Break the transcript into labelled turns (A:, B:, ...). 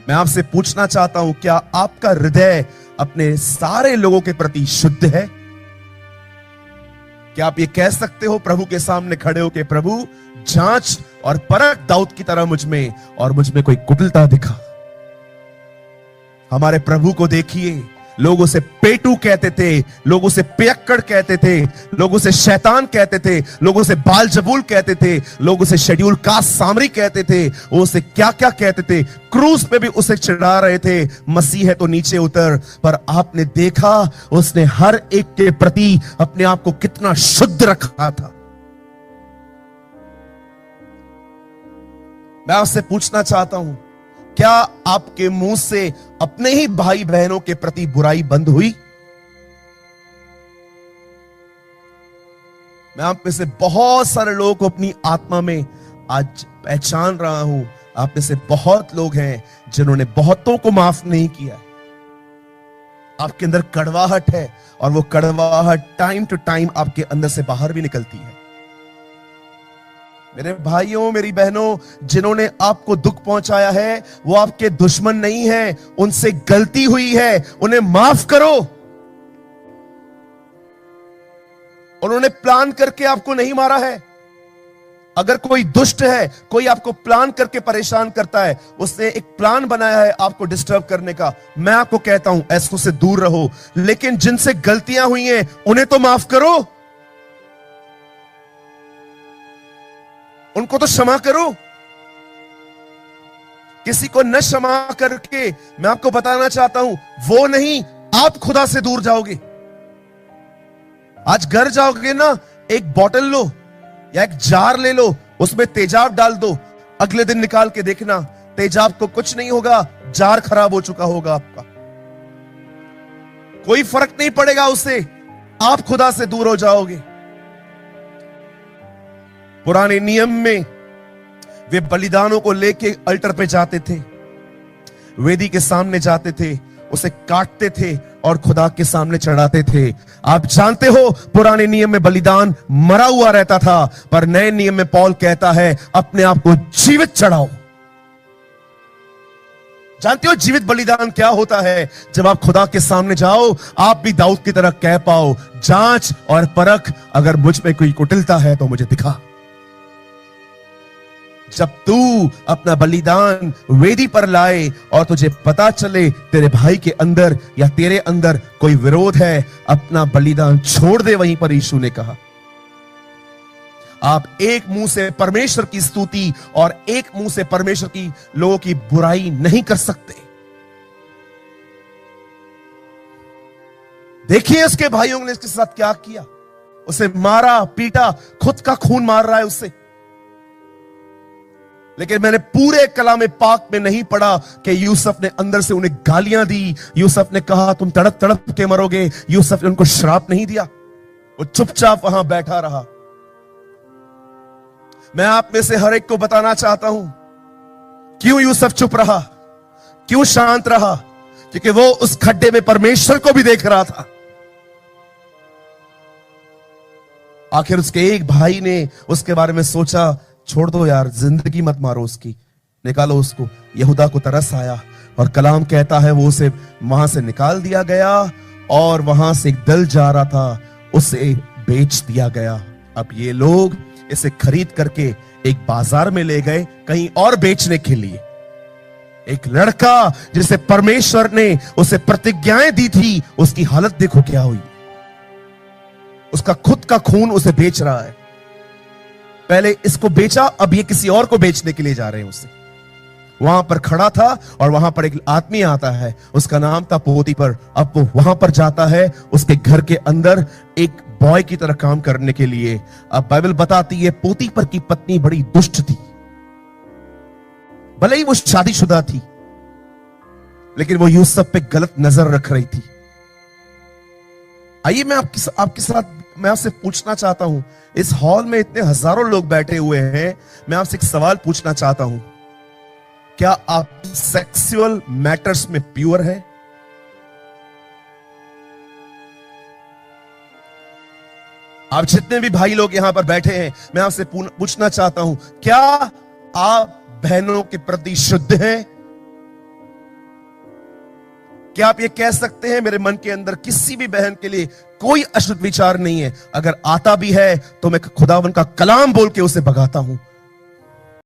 A: मैं आपसे पूछना चाहता हूं, क्या आपका हृदय अपने सारे लोगों के प्रति शुद्ध है? क्या आप ये कह सकते हो प्रभु के सामने खड़े होकर, प्रभु जांच और परख दाऊद की तरह मुझ में, और मुझ में कोई कुटिलता दिखा। हमारे प्रभु को देखिए, लोग उसे पेटू कहते थे, लोग उसे पियक्कड़ कहते थे, लोग उसे शैतान कहते थे, लोग उसे बालजबूल कहते थे, लोग उसे शेड्यूल कास्ट सामरी कहते थे, वो उसे क्या क्या कहते थे, क्रूस पे भी उसे चढ़ा रहे थे, मसीह है तो नीचे उतर। पर आपने देखा उसने हर एक के प्रति अपने आप को कितना शुद्ध रखा था। मैं आपसे पूछना चाहता हूं, क्या आपके मुंह से अपने ही भाई बहनों के प्रति बुराई बंद हुई? मैं आप में से बहुत सारे लोगों को अपनी आत्मा में आज पहचान रहा हूं। आप में से बहुत लोग हैं जिन्होंने बहुतों को माफ नहीं किया। आपके अंदर कड़वाहट है, और वो कड़वाहट टाइम टू टाइम आपके अंदर से बाहर भी निकलती है। मेरे भाइयों, मेरी बहनों, जिन्होंने आपको दुख पहुंचाया है वो आपके दुश्मन नहीं है, उनसे गलती हुई है, उन्हें माफ करो। उन्होंने प्लान करके आपको नहीं मारा है। अगर कोई दुष्ट है, कोई आपको प्लान करके परेशान करता है, उसने एक प्लान बनाया है आपको डिस्टर्ब करने का, मैं आपको कहता हूं ऐसों से दूर रहो। लेकिन जिनसे गलतियां हुई हैं उन्हें तो माफ करो, उनको तो क्षमा करो। किसी को न क्षमा करके, मैं आपको बताना चाहता हूं, वो नहीं, आप खुदा से दूर जाओगे। आज घर जाओगे ना, एक बोतल लो या एक जार ले लो, उसमें तेजाब डाल दो, अगले दिन निकाल के देखना, तेजाब को कुछ नहीं होगा, जार खराब हो चुका होगा आपका, कोई फर्क नहीं पड़ेगा उससे। आप खुदा से दूर हो जाओगे। पुराने नियम में वे बलिदानों को लेके अल्टर पे जाते थे, वेदी के सामने जाते थे, उसे काटते थे और खुदा के सामने चढ़ाते थे। आप जानते हो पुराने नियम में बलिदान मरा हुआ रहता था, पर नए नियम में पौल कहता है अपने आप को जीवित चढ़ाओ। जानते हो जीवित बलिदान क्या होता है? जब आप खुदा के सामने जाओ, आप भी दाऊद की तरह कह पाओ, जांच और परख, अगर मुझ में कोई कुटिलता है तो मुझे दिखा। जब तू अपना बलिदान वेदी पर लाए और तुझे पता चले तेरे भाई के अंदर या तेरे अंदर कोई विरोध है, अपना बलिदान छोड़ दे। वहीं पर यीशु ने कहा, आप एक मुंह से परमेश्वर की स्तुति और एक मुंह से परमेश्वर की लोगों की बुराई नहीं कर सकते। देखिए उसके भाइयों ने इसके साथ क्या किया, उसे मारा पीटा, खुद का खून मार रहा है उससे। लेकिन मैंने पूरे कलाम पाक में नहीं पढ़ा कि यूसुफ ने अंदर से उन्हें गालियां दी, यूसुफ ने कहा तुम तड़प तड़प के मरोगे। यूसुफ ने उनको श्राप नहीं दिया, वो चुपचाप वहां बैठा रहा। मैं आप में से हर एक को बताना चाहता हूं, क्यों यूसुफ चुप रहा, क्यों शांत रहा? क्योंकि वो उस खड्डे में परमेश्वर को भी देख रहा था। आखिर उसके एक भाई ने उसके बारे में सोचा, छोड़ दो यार, जिंदगी मत मारो उसकी, निकालो उसको। यहूदा को तरस आया और कलाम कहता है वो उसे वहां से निकाल दिया गया, और वहां से एक दल जा रहा था, उसे बेच दिया गया। अब ये लोग इसे खरीद करके एक बाजार में ले गए कहीं और बेचने के लिए। एक लड़का जिसे परमेश्वर ने उसे प्रतिज्ञाएं दी थी, उसकी हालत देखो क्या हुई। उसका खुद का खून उसे बेच रहा है। पहले इसको बेचा, अब ये किसी और को बेचने के लिए जा रहे हैं उसे। वहां पर खड़ा था और वहां पर एक आदमी आता है, उसका नाम था पोतीफर। अब वो वहां पर जाता है उसके घर के अंदर एक बॉय की तरह काम करने के लिए। अब बाइबल बताती है पोतीफर की पत्नी बड़ी दुष्ट थी, भले ही वो शादीशुदा थी, लेकिन वो यूसुफ पे गलत नजर रख रही थी। आइए मैं आपके साथ मैं आपसे पूछना चाहता हूं, इस हॉल में इतने हजारों लोग बैठे हुए हैं, मैं आपसे एक सवाल पूछना चाहता हूं, क्या आप सेक्सुअल मैटर्स में प्योर है? आप जितने भी भाई लोग यहां पर बैठे हैं, मैं आपसे पूछना चाहता हूं, क्या आप बहनों के प्रति शुद्ध हैं? क्या आप ये कह सकते हैं मेरे मन के अंदर किसी भी बहन के लिए कोई अशुद्ध विचार नहीं है? अगर आता भी है तो मैं खुदावन का कलाम बोल के उसे भगाता हूं।